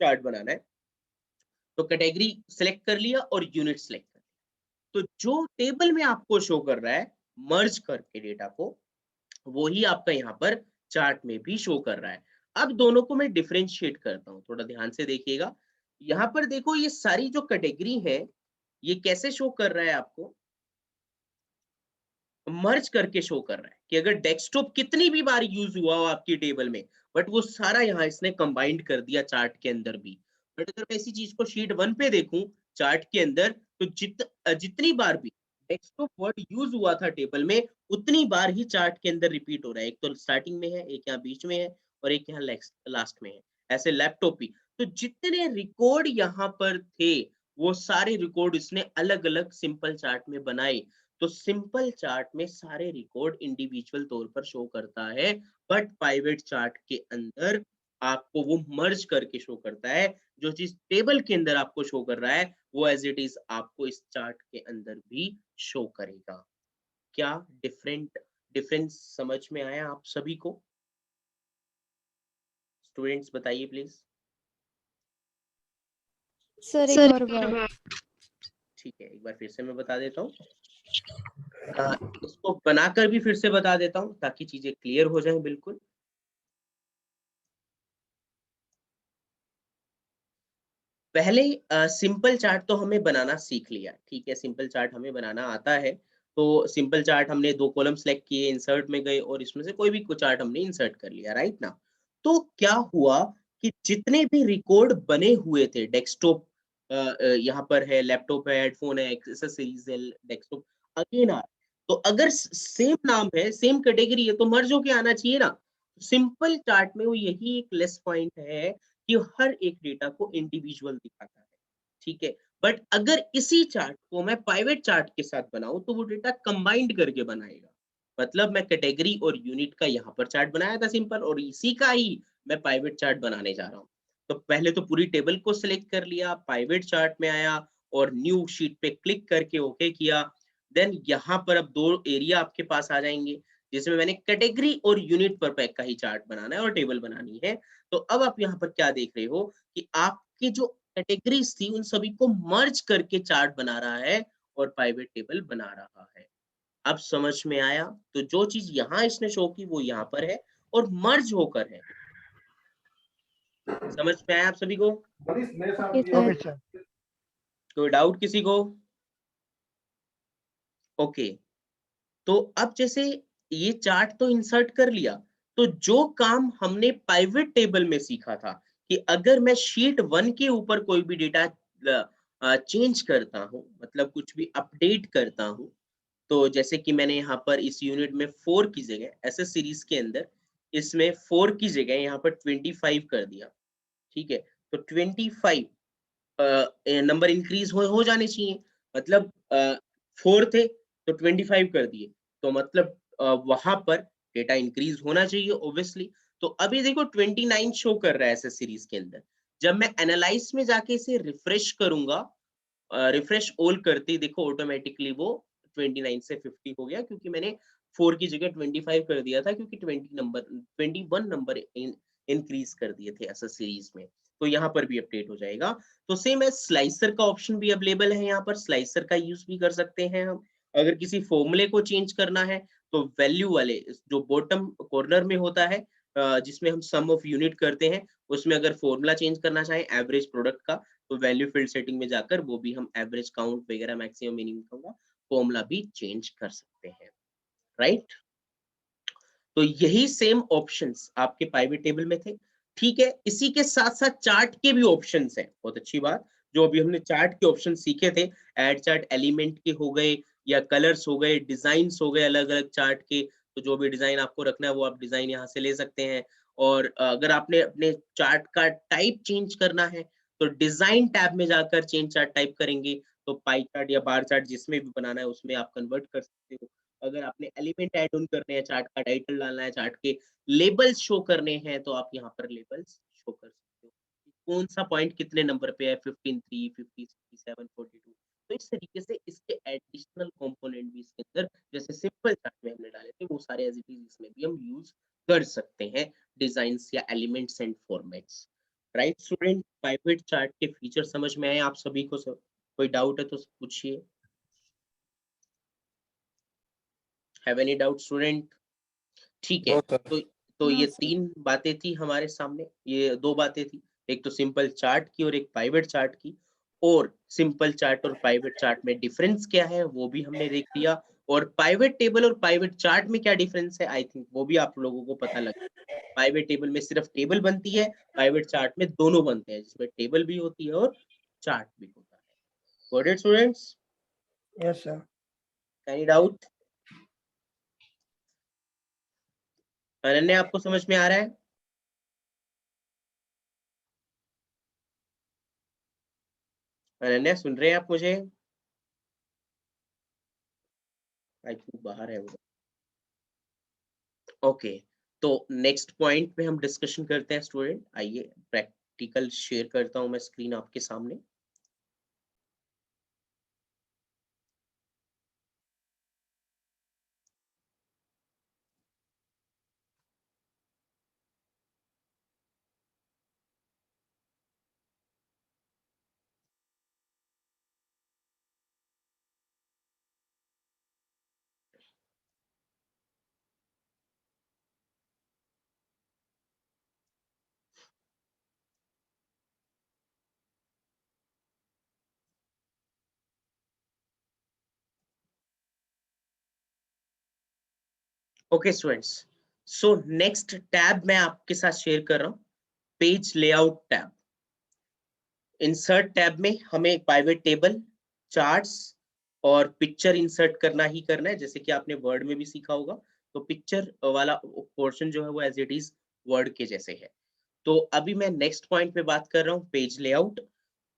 चार्ट बनाना है, तो कैटेगरी सिलेक्ट कर लिया और यूनिट सिलेक्ट कर लिया। तो जो टेबल में आपको शो कर रहा है मर्ज करके डेटा को, वो ही आपका यहाँ पर चार्ट में भी शो कर रहा है। अब दोनों को मैं डिफरेंशिएट करता हूँ, थोड़ा ध्यान से देखिएगा। यहाँ पर देखो ये सारी जो कैटेगरी है, ये कैसे शो कर रहा है आपको? मर्ज करके शो कर रहा है कि अगर डेस्कटॉप कितनी भी बार यूज हुआ हो आपकी टेबल में, बट वो सारा यहाँ इसने कंबाइंड कर दिया चार्ट के अंदर भी। बट अगर मैं इसी चीज को शीट 1 पे देखूं चार्ट के अंदर, तो जितनी बार भी डेस्कटॉप वर्ड यूज हुआ था टेबल में, उतनी बार ही चार्ट के अंदर रिपीट हो रहा है। एक तो स्टार्टिंग में है, एक यहाँ बीच में है, और एक यहाँ लास्ट में है। ऐसे लैपटॉप भी, तो जितने रिकॉर्ड यहाँ पर थे, वो सारे रिकॉर्ड इसने अलग अलग सिंपल चार्ट में बनाए। तो सिंपल चार्ट में सारे रिकॉर्ड इंडिविजुअल तौर पर शो करता है, बट प्राइवेट चार्ट के अंदर आपको वो मर्ज करके शो करता है। जो चीज टेबल के अंदर आपको शो कर रहा है, वो एज इट इज आपको इस चार्ट के अंदर भी शो करेगा। क्या डिफरेंस समझ में आया आप सभी को? स्टूडेंट्स बताइए प्लीज। सर एक और बार। ठीक है, एक बार फिर से मैं बता देता हूँ। इसको बनाकर भी फिर से बता देता हूँ ताकि चीजें क्लियर हो जाएं बिल्कुल। पहले सिंपल चार्ट तो हमें बनाना सीख लिया, ठीक है, सिंपल चार्ट हमें बनाना आता है। तो सिंपल चार्ट हमने 2 कॉलम सेलेक्ट किए, इंसर्ट में गए और इसमें से कोई भी चार्ट हमने इंसर्ट कर लिया, राइट ना? तो क्या हुआ कि जितने भी रिकॉर्ड बने हुए थे डेस्कटॉप, यहाँ पर है, लैपटॉप है, हेडफोन है, एक्सेसरीज है, डेस्कटॉप अगेन आ, तो अगर सेम नाम है, सेम कैटेगरी है, तो मर्ज होके आना चाहिए ना। सिंपल चार्ट में वो यही एक लेस पॉइंट है कि हर एक डेटा को इंडिविजुअल दिखाता है, ठीक है। बट अगर इसी चार्ट को मैं प्राइवेट चार्ट के साथ बनाऊं, तो वो डेटा कंबाइंड करके बनाएगा। मतलब मैं कैटेगरी और यूनिट का यहाँ पर चार्ट बनाया था सिंपल, और इसी का ही मैं प्राइवेट चार्ट बनाने जा रहा हूँ। तो पहले तो पूरी टेबल को सिलेक्ट कर लिया, प्राइवेट चार्ट में आया और न्यू शीट पे क्लिक करके ओके किया। देन यहाँ पर अब 2 एरिया आपके पास आ जाएंगे, जिसमें मैंने कैटेगरी और यूनिट पर पैक का ही चार्ट बनाना है और टेबल बनानी है। तो अब आप यहाँ पर क्या देख रहे हो कि आपकी जो कैटेगरीज थी उन सभी को मर्ज करके चार्ट बना रहा है और प्राइवेट टेबल बना रहा है। अब समझ में आया? तो जो चीज यहाँ इसने शो की वो यहाँ पर है और मर्ज होकर है। समझ में आया आप सभी को? Okay okay sir. सर। कोई डाउट किसी को? ओके, तो अब जैसे ये चार्ट तो इंसर्ट कर लिया, तो जो काम हमने पाइवट टेबल में सीखा था कि अगर मैं शीट 1 के ऊपर कोई भी डेटा चेंज करता हूँ, मतलब कुछ भी अपडेट करता हूँ, तो जैसे कि मैंने यहाँ पर इस यूनिट में 4 की जगह एसएस सीरीज के अंदर इसमें 4 की जगह यहाँ पर 25 कर दिया, ठीक है। तो 25 नंबर इंक्रीज हो जाने चाहिए, मतलब 4 थे तो 25 कर दिए, तो मतलब वहां पर डेटा इंक्रीज होना चाहिए ऑब्वियसली। तो अभी देखो 29 शो कर रहा है ऐसे सीरीज के अंदर। जब मैं एनालाइज में जाके इसे रिफ्रेश करूंगा, रिफ्रेश ऑल करते ही देखो ऑटोमेटिकली वो 29 से 50 हो गया, क्योंकि मैंने 4 की जगह 25 कर दिया था, क्योंकि 21 नंबर इंक्रीज कर दिए थे ऐसा सीरीज में। तो यहाँ पर भी अपडेट हो जाएगा। तो सेम है, स्लाइसर का ऑप्शन भी अवेलेबल है यहाँ पर, स्लाइसर का यूज भी कर सकते हैं हम। अगर किसी फॉर्मूले को चेंज करना है, तो वैल्यू वाले जो बॉटम कॉर्नर में होता है, जिसमें हम सम ऑफ यूनिट करते हैं, उसमें अगर फॉर्मूला चेंज करना चाहें एवरेज प्रोडक्ट का, तो वैल्यू फील्ड सेटिंग में जाकर वो भी हम एवरेज काउंट वगैरह मैक्सिमम मिनिमम का फॉर्मूला भी चेंज कर सकते हैं, राइट। तो यही सेम ऑप्शंस आपके पाइवेट टेबल में थे, ठीक है। इसी के साथ साथ चार्ट के भी ऑप्शंस हैं, बहुत अच्छी बात। जो अभी हमने चार्ट के ऑप्शन सीखे थे, ऐड चार्ट एलिमेंट के हो गए, या कलर्स हो गए, डिजाइन्स हो गए अलग अलग चार्ट के, तो जो भी डिजाइन आपको रखना है वो आप डिजाइन यहाँ से ले सकते हैं। और अगर आपने अपने चार्ट का टाइप चेंज करना है, तो डिजाइन टैब में जाकर चेंज चार्ट टाइप करेंगे, तो पाई चार्ट या बार चार्ट जिसमें भी बनाना है उसमें आप कन्वर्ट कर सकते हो। अगर आपने एलिमेंट ऐड ऑन करने हैं, चार्ट का टाइटल डालना है, चार्ट के लेबल्स शो करने हैं, तो आप यहाँ पर लेबल्स शो कर सकते हो। कौन सा पॉइंट कितने नंबर पे है, 15, 3, 50, 67, 42। तो इस तरीके से इसके एडिशनल कंपोनेंट भी इसके अंदर, जैसे सिंपल चार्ट में हमने डाले थे, वो सारे एज इट इज इसमें भी हम यूज कर सकते हैं, डिजाइंस या elements and formats, right student. Private chart के फीचर समझ में आए आप सभी को? सब कोई डाउट है तो पूछिए। Have any doubt student? ठीक है, नो सर। तो No, ये sir. 3 बातें थी हमारे सामने, ये 2 बातें थी, एक तो सिंपल चार्ट की और एक पाइवट चार्ट की, और सिंपल चार्ट और पाइवट चार्ट में डिफरेंस क्या है वो भी हमने देख लिया, और पाइवट टेबल और पाइवट चार्ट में क्या डिफरेंस है आई थिंक वो भी आप लोगों को पता लग। पाइवट टेबल में सिर्फ टेबल बनती है, पाइवट चार्ट में दोनों बनते हैं जिसमें टेबल भी होती है और चार्ट भी होता है। Got it students? Yes sir. Any doubt? Ananya आपको समझ में आ रहा है? अनन्या सुन रहे हैं आप मुझे? आई थिंक बाहर है वो। ओके, तो नेक्स्ट पॉइंट पे हम डिस्कशन करते हैं स्टूडेंट। आइए प्रैक्टिकल शेयर करता हूं मैं स्क्रीन आपके सामने। Okay students, so next tab मैं आपके साथ शेयर कर रहा हूँ, page layout tab. Insert tab में हमें पाइवट टेबल, चार्ट्स और पिक्चर इंसर्ट करना ही करना है, जैसे कि आपने वर्ड में भी सीखा होगा। तो पिक्चर वाला पोर्शन जो है वो एज इट इज वर्ड के जैसे है। तो अभी मैं नेक्स्ट पॉइंट पे बात कर रहा हूँ, पेज लेआउट।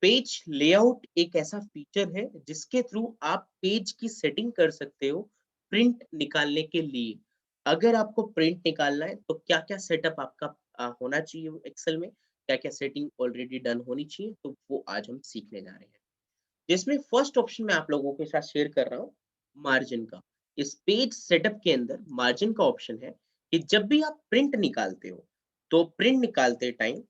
पेज लेआउट एक ऐसा फीचर है जिसके थ्रू आप पेज की सेटिंग कर सकते हो प्रिंट निकालने के लिए। अगर आपको प्रिंट निकालना है तो क्या क्या सेटअप आपका होना चाहिए एक्सेल में, क्या क्या सेटिंग ऑलरेडी डन होनी चाहिए, तो वो आज हम सीखने जा रहे हैं। जिसमें फर्स्ट ऑप्शन मैं आप लोगों के साथ शेयर कर रहा हूँ, मार्जिन का। इस पेज सेटअप के अंदर मार्जिन का ऑप्शन है कि जब भी आप प्रिंट निकालते हो तो प्रिंट निकालते टाइम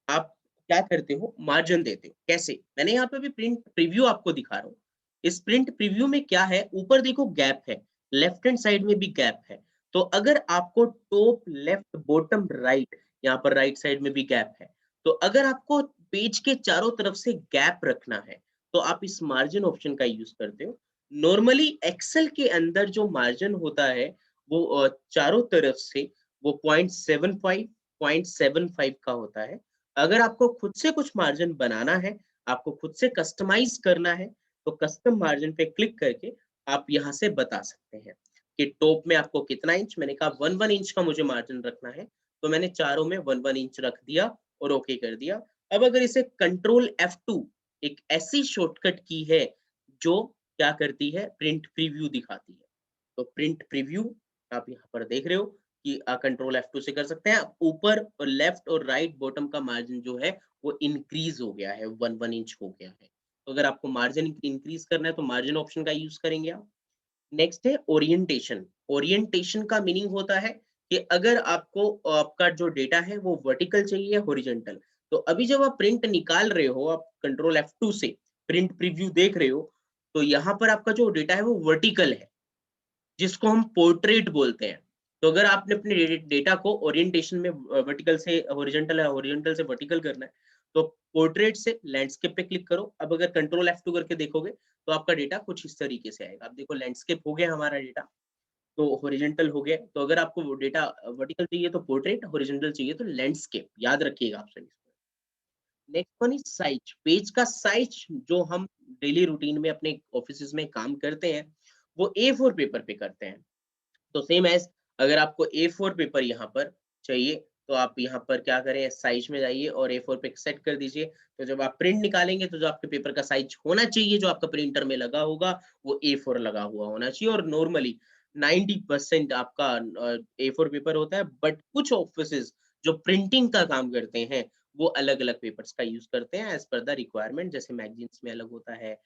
आप क्या करते हो, मार्जिन देते हो। कैसे? मैंने यहाँ पे भी प्रिंट प्रीव्यू आपको दिखा रहा हूँ। इस प्रिंट प्रीव्यू में क्या है, ऊपर देखो गैप है, लेफ्ट हैंड साइड में भी गैप है। तो अगर आपको टॉप लेफ्ट बॉटम राइट, यहाँ पर राइट साइड में भी गैप है, तो अगर आपको पेज के चारों तरफ से गैप रखना है तो आप इस मार्जिन ऑप्शन का यूज करते हो। नॉर्मली एक्सेल के अंदर जो मार्जिन होता है वो चारों तरफ से वो 0.75 0.75 का होता है। अगर आपको खुद से कुछ मार्जिन बनाना है, आपको खुद से कस्टमाइज करना है, तो कस्टम मार्जिन पे क्लिक करके आप यहाँ से बता सकते हैं कि टॉप में आपको कितना इंच, मैंने कहा 1 इंच का मुझे मार्जिन रखना है, तो मैंने चारों में 1 इंच रख दिया और ओके कर दिया। अब अगर इसे कंट्रोल F2 एक ऐसी शॉर्टकट की है जो क्या करती है, प्रिंट प्रीव्यू दिखाती है। तो प्रिंट प्रीव्यू आप यहाँ पर देख रहे हो कि कंट्रोल F2 से कर सकते हैं। ऊपर और लेफ्ट और राइट बॉटम का मार्जिन जो है वो इंक्रीज हो गया है, 1 इंच हो गया है। तो अगर आपको मार्जिन इंक्रीज करना है तो मार्जिन ऑप्शन का यूज करेंगे आप। नेक्स्ट है ओरिएंटेशन। ओरिएंटेशन का मीनिंग होता है कि अगर आपको आपका जो डेटा है वो वर्टिकल चाहिए या हॉरिजॉन्टल। तो अभी जब आप प्रिंट निकाल रहे हो, आप कंट्रोल F2 से प्रिंट प्रीव्यू देख रहे हो, तो यहाँ पर आपका जो डेटा है वो वर्टिकल है, जिसको हम पोर्ट्रेट बोलते हैं। तो अगर आपने अपने डेटा को ओरिएंटेशन में वर्टिकल से हॉरिजॉन्टल है, हॉरिजॉन्टल से वर्टिकल करना है, तो पोर्ट्रेट से लैंडस्केप पे क्लिक करो। अब अगर कंट्रोल F2 करके देखोगे तो आपका डेटा कुछ इस तरीके से आएगा। आप देखो लैंडस्केप हो गया हमारा डेटा, तो हॉरिजॉन्टल हो गया। तो अगर आपको वो डेटा वर्टिकल चाहिए तो पोर्ट्रेट, हॉरिजॉन्टल चाहिए तो लैंडस्केप, याद रखिएगा आप सभी। Next one is size. Page का साइज जो हम डेली रूटीन में अपने ऑफिस में काम करते हैं वो A4 पेपर पे करते हैं। तो सेम एज अगर आपको A4 पेपर यहाँ पर चाहिए तो आप यहाँ पर क्या करें, साइज में जाइए और A4 पे सेट कर दीजिए। तो जब आप प्रिंट निकालेंगे तो जो आपके पेपर का साइज होना चाहिए, जो आपका प्रिंटर में लगा होगा, वो A4 लगा हुआ होना चाहिए। और नॉर्मली 90% आपका A4 पेपर होता है, बट कुछ ऑफिसेज जो प्रिंटिंग का काम करते हैं वो अलग अलग पेपर्स का यूज करते हैं एज पर द रिक्वायरमेंट। जैसे मैगजीन्स में अलग होता है,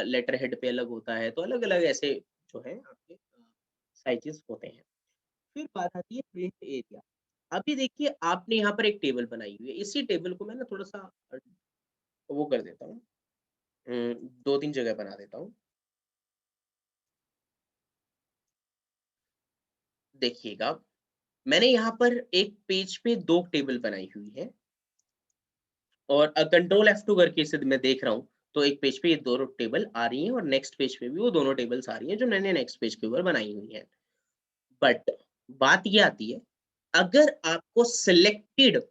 लेटर हेड पे अलग होता है, तो अलग अलग ऐसे जो है आपके साइजेस होते हैं। फिर बात आती है प्रिंट एरिया। अभी देखिए आपने यहाँ पर एक टेबल बनाई हुई है, इसी टेबल को मैं ना थोड़ा सा वो कर देता हूँ, 2-3 जगह बना देता हूँ। देखिएगा, मैंने यहाँ पर एक पेज पे 2 टेबल बनाई हुई है और कंट्रोल F2 करके इसे मैं देख रहा हूँ, तो एक पेज पे ये दोनों टेबल आ रही हैं और नेक्स्ट पेज पे भी वो दोनों टेबल्स आ रही हैं जो मैंने नेक्स्ट पेज के ऊपर बनाई हुई हैं। बट बात ये आती है, अगर आपको सिलेक्टेड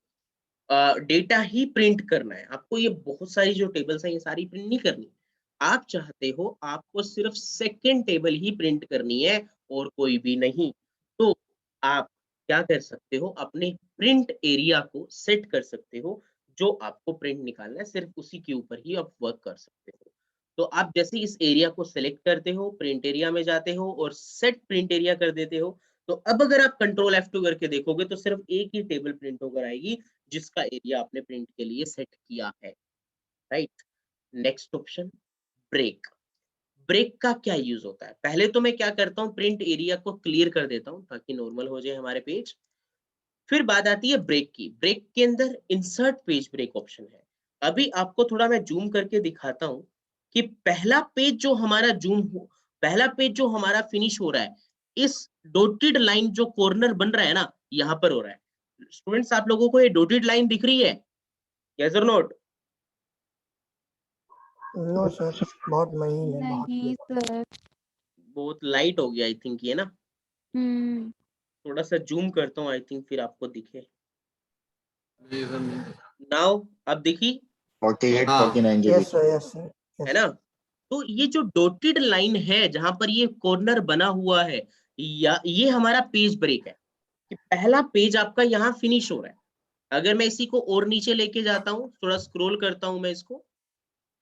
डेटा ही प्रिंट करना है, आपको ये बहुत सारी जो टेबल्स हैं ये सारी प्रिंट नहीं करनी। आप चाहते हो आपको सिर्फ सेकंड टेबल ही प्रिंट करनी है और कोई भी नहीं, तो आप क्या कर सकते हो, अपने प्रिंट एरिया को सेट कर सकते हो, जो आपको प्रिंट निकालना है सिर्फ उसी के ऊपर ही आप वर्क कर सकते हो। तो आप जैसे ही इस एरिया को सिलेक्ट करते हो, प्रिंट एरिया में जाते हो और सेट प्रिंट एरिया कर देते हो, तो अब अगर आप कंट्रोल F2 करके देखोगे तो सिर्फ एक ही टेबल प्रिंट होकर आएगी जिसका एरिया आपने प्रिंट के लिए सेट किया है, right. Next option, break. Break का क्या यूज होता है? पहले तो मैं क्या करता हूँ, प्रिंट एरिया को क्लियर कर देता हूँ ताकि नॉर्मल हो जाए हमारे पेज। फिर बात आती है ब्रेक की। ब्रेक के अंदर इंसर्ट पेज ब्रेक ऑप्शन है। अभी आपको थोड़ा मैं जूम करके दिखाता हूँ कि पहला पेज जो हमारा फिनिश हो रहा है, इस डॉटेड लाइन जो कॉर्नर बन रहा है ना, यहाँ पर हो रहा है। स्टूडेंट्स, आप लोगों को ये डॉटेड लाइन दिख रही है? यस और नोट? नो सर, बहुत महीन है, बहुत नहीं सर। बहुत लाइट हो गया आई थिंक ये ना। हम्म। थोड़ा सा जूम करता हूँ, आई थिंक फिर आपको दिखे। जी सर। नाउ अब दिखी 48 हाँ। 49 GB। Yes sir, yes sir, है ना? तो ये जो डॉटेड लाइन है जहां पर ये कॉर्नर बना हुआ है, या ये हमारा पेज ब्रेक है कि पहला पेज आपका यहाँ फिनिश हो रहा है। अगर मैं इसी को और नीचे लेके जाता हूँ, थोड़ा स्क्रॉल करता हूँ मैं इसको,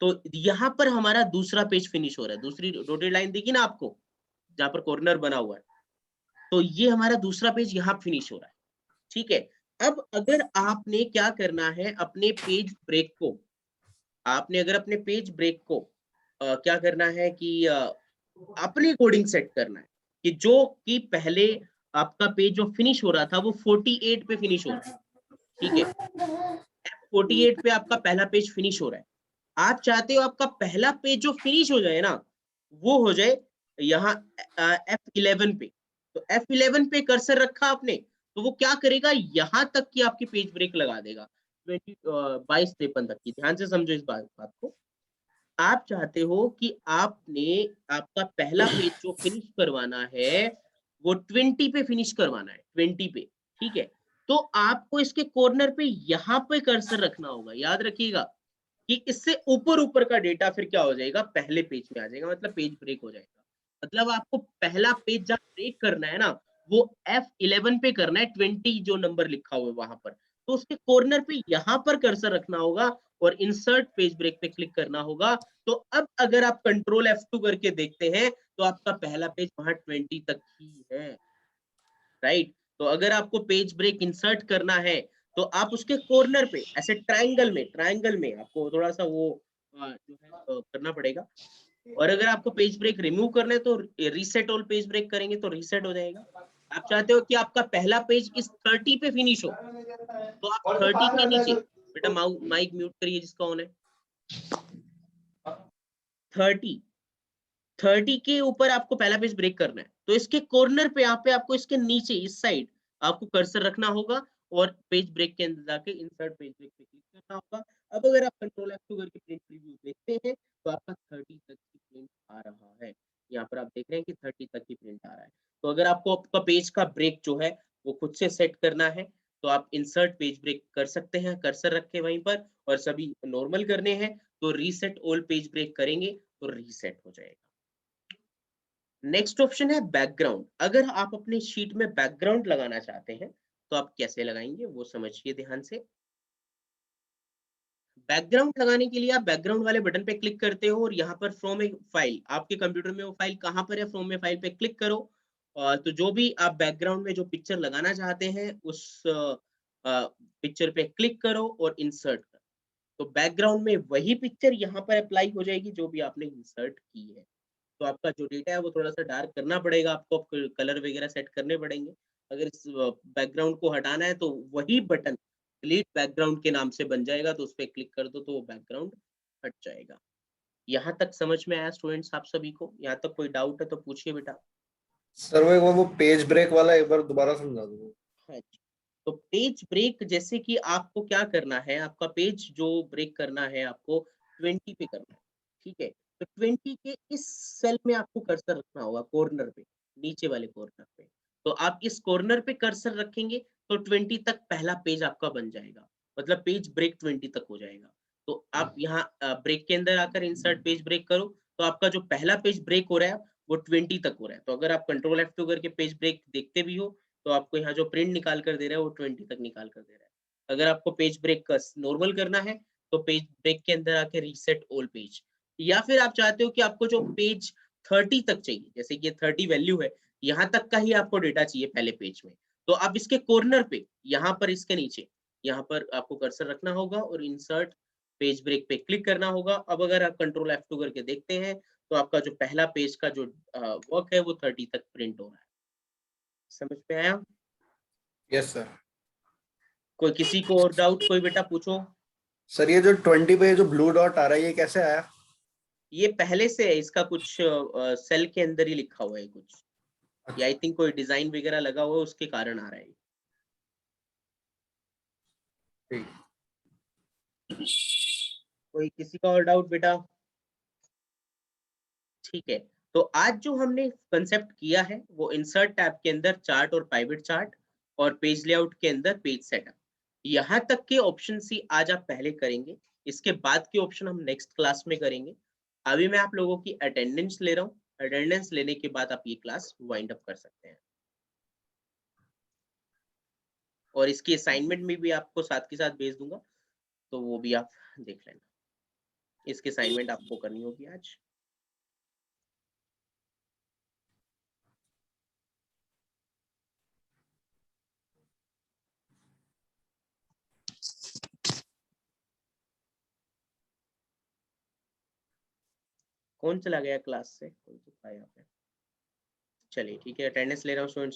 तो यहाँ पर हमारा दूसरा पेज फिनिश हो रहा है। दूसरी डॉटेड लाइन दिखी ना आपको, जहां पर कॉर्नर बना हुआ है, तो ये हमारा दूसरा पेज यहाँ फिनिश हो रहा है। ठीक है। अब अगर आपने क्या करना है, अपने पेज ब्रेक को, आपने अगर अपने पेज ब्रेक को क्या करना है कि अपने अकॉर्डिंग सेट करना है कि जो कि पहले आपका पेज जो फिनिश हो रहा था वो 48 पे फिनिश हो रहा है। ठीक है, 48 पे आपका पहला पेज फिनिश हो रहा है। आप चाहते हो आपका पहला पेज जो फिनिश हो जाए ना, वो हो जाए यहाँ F11 पे। तो F11 पे कर्सर रखा आपने, तो वो क्या करेगा, यहाँ तक की आपकी पेज ब्रेक लगा देगा 22-53 तक की। ध्यान से समझो इस बात को। आप चाहते हो कि आपका पहला पेज जो फिनिश करवाना है वो 20 पे फिनिश करवाना है, 20 पे। ठीक है, तो आपको इसके कॉर्नर पे यहाँ पे कर्सर रखना होगा। याद रखिएगा कि इससे ऊपर ऊपर का डेटा फिर क्या हो जाएगा, पहले पेज में आ जाएगा, मतलब पेज ब्रेक हो जाएगा। मतलब आपको पहला पेज जब ब्रेक करना है ना, वो F11 पे करना है, 20 जो नंबर लिखा हुआ है वहां पर, तो उसके कॉर्नर पे यहाँ पर कर्सर रखना होगा और इंसर्ट पेज ब्रेक पे क्लिक करना होगा। तो अब अगर आप कंट्रोल F2 करके देखते हैं तो आपका पहला पेज वहां 20 तक ही है, राइट। तो अगर आपको पेज ब्रेक इंसर्ट करना है तो आप उसके कॉर्नर पे ऐसे ट्रायंगल में आपको थोड़ा सा वो जो है करना पड़ेगा। और अगर आपको पेज ब्रेक रिमूव करना है तो रीसेट ऑल पेज ब्रेक करेंगे तो रीसेट हो जाएगा। आप चाहते हो कि आपका पहला पेज इस 30 पे फिनिश हो, तो आप 30 के नीचे, बेटा माइक म्यूट करिए जिसका ऑन है, 30 के ऊपर आपको पहला पेज ब्रेक करना है, तो इसके कॉर्नर पे यहाँ पे आपको इसके नीचे इस साइड आपको कर्सर रखना होगा और पेज ब्रेक के अंदर जाके इंसर्ट पेज ब्रेक पे क्लिक करना होगा। अब अगर आप कंट्रोल F2 करके प्रिंट प्रीव्यू देखते हैं तो आपका 30 तक की प्रिंट आ रहा है। यहाँ पर आप देख रहे हैं कि 30 तक की प्रिंट आ रहा है। तो अगर आपको आपका पेज का ब्रेक जो है वो खुद से सेट करना है तो आप इंसर्ट पेज ब्रेक कर सकते हैं, कर्सर रख के वहीं पर, और सभी नॉर्मल करने हैं तो रीसेट ऑल पेज ब्रेक करेंगे तो रीसेट हो जाएगा। नेक्स्ट ऑप्शन है बैकग्राउंड। अगर आप अपने शीट में बैकग्राउंड लगाना चाहते हैं तो आप कैसे लगाएंगे वो समझिए ध्यान से। बैकग्राउंड लगाने के लिए आप बैकग्राउंड वाले बटन पे क्लिक करते हो और यहाँ पर फ्रॉम ए फाइल, आपके कंप्यूटर में वो फाइल कहाँ पर है, फ्रॉम ए फाइल पे क्लिक करो। तो जो भी आप बैकग्राउंड में जो पिक्चर लगाना चाहते हैं उस पिक्चर पे क्लिक करो और इंसर्ट करो। तो बैकग्राउंड में वही पिक्चर यहाँ पर अप्लाई हो जाएगी जो भी आपने इंसर्ट की है। तो आपका जो डेटा है वो थोड़ा-सा डार्क करना पड़ेगा आपको, कलर वगैरह सेट करने पड़ेंगे। अगर इस बैकग्राउंड को हटाना है तो वही बटन डिलीट बैकग्राउंड के नाम से बन जाएगा, तो उसपे क्लिक कर दो तो वो बैकग्राउंड हट जाएगा। यहाँ तक समझ में आया स्टूडेंट्स आप सभी को? यहाँ तक कोई डाउट है तो पूछिए बेटा। सर वो पेज ब्रेक वाला एक बार दोबारा समझा दो। हाँ जी। तो पेज ब्रेक जैसे कि आपको क्या करना है, आपका पेज जो ब्रेक करना है आपको 20 पे करना है, ठीक है। तो 20 के इस सेल में आपको कर्सर रखना होगा, कॉर्नर पे, नीचे वाले कॉर्नर पे। तो आप इस कॉर्नर पे कर्सर रखेंगे तो 20 तक पहला पेज आपका बन जाएगा, मतलब पेज ब्रेक 20 तक हो जाएगा। तो आप यहाँ ब्रेक के अंदर आकर इंसर्ट पेज ब्रेक करो, तो आपका जो पहला पेज ब्रेक हो रहा है वो 20 तक हो रहा है। तो अगर आप कंट्रोल F2 करके पेज ब्रेक देखते भी हो तो आपको यहाँ जो प्रिंट निकाल कर दे रहा है वो 20 तक निकाल कर दे रहा है। अगर आपको पेज ब्रेक का नॉर्मल करना है तो पेज ब्रेक के अंदर आके रीसेट ऑल पेज, या फिर आप चाहते हो कि आपको जो पेज 30 तक चाहिए, जैसे कि 30 वैल्यू है, यहाँ तक का ही आपको डेटा चाहिए पहले पेज में, तो आप इसके कॉर्नर पे, यहाँ पर इसके नीचे, यहाँ पर आपको कर्सर रखना होगा और इंसर्ट पेज ब्रेक पे क्लिक करना होगा। अब अगर आप कंट्रोल F2 करके देखते हैं तो आपका जो पहला पेज का जो वर्क है वो 30 तक प्रिंट हो रहा है। समझ में आया? Yes sir. कोई किसी को और डाउट, कोई बेटा पूछो। सर ये जो 20 पे जो ब्लू डॉट आ रहा है ये कैसे आया? ये पहले से है, इसका कुछ सेल के अंदर ही लिखा हुआ है कुछ, या आई थिंक कोई डिजाइन वगैरह लगा हुआ है उसके कारण आ रहा है। ठीक। कोई किसी का और डाउट बेटा? ठीक है। तो आज जो हमने कंसेप्ट किया है वो इंसर्ट टैब के अंदर चार्ट और पाइवट चार्ट, और पेज लेआउट के अंदर पेज सेटअप, यहाँ तक के ऑप्शन ही आज आप पहले करेंगे। इसके बाद के ऑप्शन हम नेक्स्ट क्लास में करेंगे। अभी मैं आप लोगों की अटेंडेंस ले रहा हूँ, अटेंडेंस लेने के बाद आप ये क्लास वाइंड अप कर सकते हैं, और इसकी असाइनमेंट में भी आपको साथ के साथ भेज दूंगा, तो वो भी आप देख लेना। इसकी असाइनमेंट आपको करनी होगी आज। कौन चला गया क्लास से? कौन तो था यहाँ पे? चलिए ठीक है, अटेंडेंस ले रहा हूँ स्टूडेंट्स।